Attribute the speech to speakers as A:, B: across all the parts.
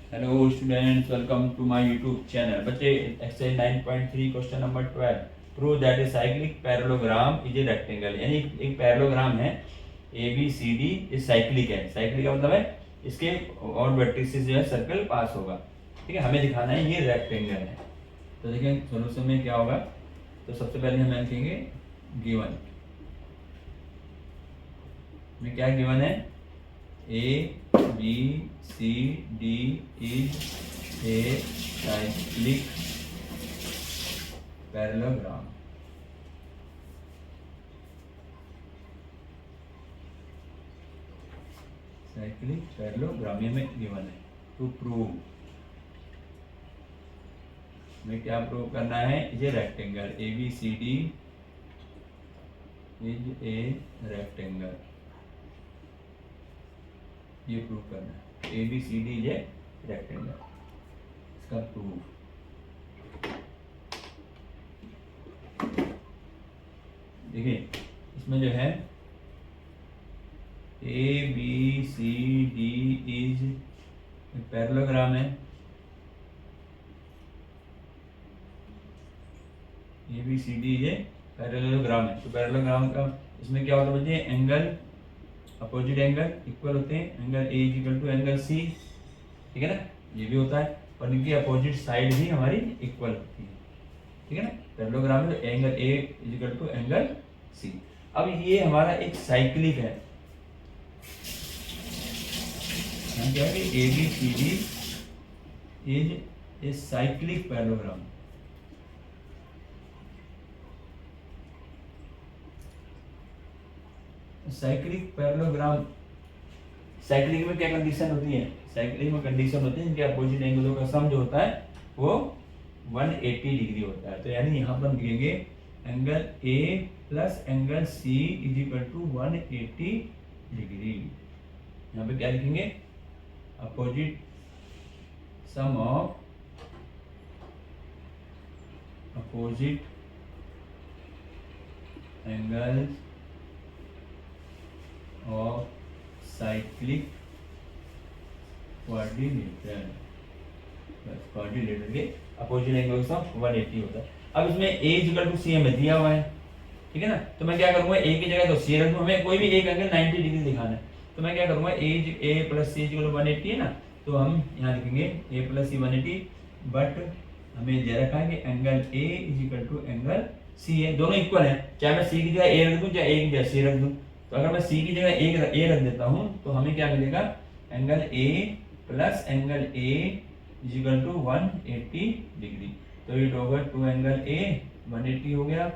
A: Hello students, welcome to my YouTube channel. बच्चे exercise 9.3 question number 12, prove that a cyclic parallelogram is a rectangle. यानी एक parallelogram है A B C D, ये cyclic है। Cyclic का मतलब है इसके और वर्टिसेस जो है सर्कल पास होगा। ठीक है, हमें दिखाना है ये रेक्टेंगल है। तो देखिए सोल्यूशन में क्या होगा। तो सबसे पहले हम लिखेंगे गिवन में क्या गिवन है, A B C D is a cyclic parallelogram. Cyclic parallelogram ये में गिवन है। टू प्रूव में क्या प्रूव करना है, is a rectangle. A B C D is a rectangle, ये प्रूव करना है। A B C D is a rectangle, इसका प्रूफ। देखिए इसमें जो है A B C D is parallelogram है। A B C D is a parallelogram है। तो पैरेललोग्राम का इसमें क्या होता है बच्चे, एंगल अपोजिट एंगल इक्वल होते हैं। Angle A is equal to angle C, ठीक है ना, ये भी होता है। और इनकी अपोजिट साइड भी हमारी इक्वल होती है, ठीक है ना। पैरेललोग्राम में angle A is equal to angle C. अब ये हमारा एक साइक्लिक है, क्या है, A B C D is a cyclic parallelogram. Cyclic parallelogram, cyclic में क्या कंडीशन होती है, साइक्लिक में कंडीशन होती है इनके अपोजिट एंगलों का सम जो होता है वो 180 डिग्री होता है। तो यानी यहाँ पर लिखेंगे angle A plus angle C is equal to 180 degree. यहाँ पे क्या लिखेंगे, opposite sum of opposite angles of cyclic quadrilateral, quadrilateral के अपोजिट एंगल का 180 होता है। अब इसमें a इक्वल टू सी हमें दिया हुआ है, ठीक है ना। तो मैं क्या करूंगा, a की जगह तो c रख दूं। हमें कोई भी एक एंगल 90 डिग्री दिखाना है, तो मैं क्या करूंगा, a plus C equal to 180 है ना, तो हम यहाँ लिखेंगे a प्लस सी 180। बट हमें दे रखा है कि angle a is equal to angle c है, दोनों इक्वल है। चाहे मैं c की जगह a रख दूं चाहे a की जगह c रख दूं। तो अगर मैं c की जगह a रख देता हूं तो हमें क्या मिलेगा, angle a plus angle a is equal to 180 degree. तो ये होगा 2 एंगल a 180 हो गया,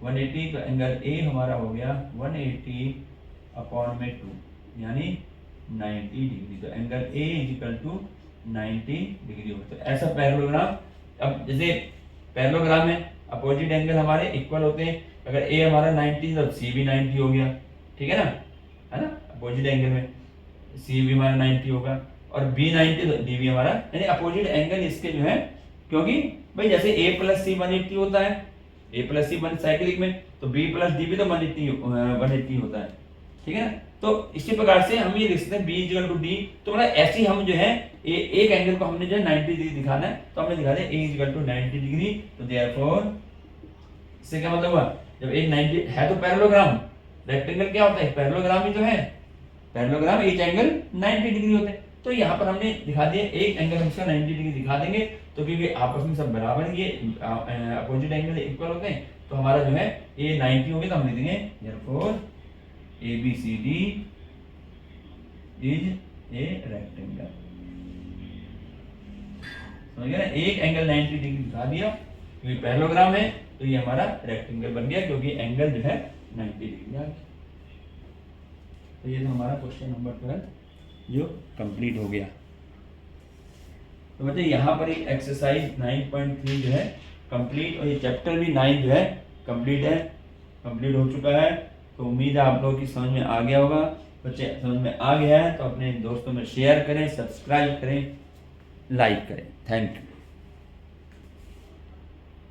A: 180 तो एंगल a हमारा हो गया 180 अपॉन में 2 यानी 90 डिग्री। तो angle a is equal to 90 degree हो। तो ऐसा पैरेललोग्राम, अब जैसे पैरेललोग्राम है अपोजिट एंगल हमारे इक्वल होते हैं। अगर a हमारा 90 तो c भी 90 हो गया, ठीक है ना, है ना। अपोजिट एंगल में c भी हमारा 90 होगा और b 90 तो d भी हमारा, यानी अपोजिट एंगल इसके जो है, क्योंकि भाई जैसे a प्लस सी 180 होता है, a plus C one cyclic में, तो b प्लस डी भी तो 180 होता है, ठीक है ना। तो इसी प्रकार से हम ये लिख सकते हैं b इक्वल टू d। तो मतलब ऐसे ही हम जो है एक एंगल को हमने जो है 90 डिग्री दिखाना है, तो हमने दिखा दिया a इक्वल टू 90 डिग्री। तो देयरफॉर इससे क्या मतलब हुआ, जब एक 90 है तो पैरेललोग्राम, रेक्टेंगल क्या होता है, पैरेललोग्राम ही तो है। पैरेललोग्राम एक एंगल 90 डिग्री होते हैं। तो यहाँ पर हमने दिखा दिया एक एंगल हम इसका 90 डिग्री दिखा देंगे, तो क्योंकि आपस में सब बराबर ये अपोजिट एंगल इक्वल होते हैं, तो हमारा जो है ये 90 हो गया, तो हम लिख देंगे therefore ABCD is a rectangle. समझ गए ना, एक एंगल 90 डिग्री दिखा दिया क्योंकि पैरेललोग्राम है, तो ये हमारा रेक्टेंगल बन गया क्योंकि एंगल जो है 90 डिग्री आ गया। तो ये तो हमारा क्वेश्चन नंबर 12 जो कंप्लीट हो गया। तो बच्चे यहाँ पर एक एक्सरसाइज 9.3 जो है कंप्लीट, और ये चैप्टर भी 9 जो है कंप्लीट हो चुका है। तो उम्मीद है आप लोगों की समझ में आ गया होगा। बच्चे समझ में आ गया है तो अपने दोस्तों में शेयर करें, सब्सक्राइब करें, लाइक करें। Thank you.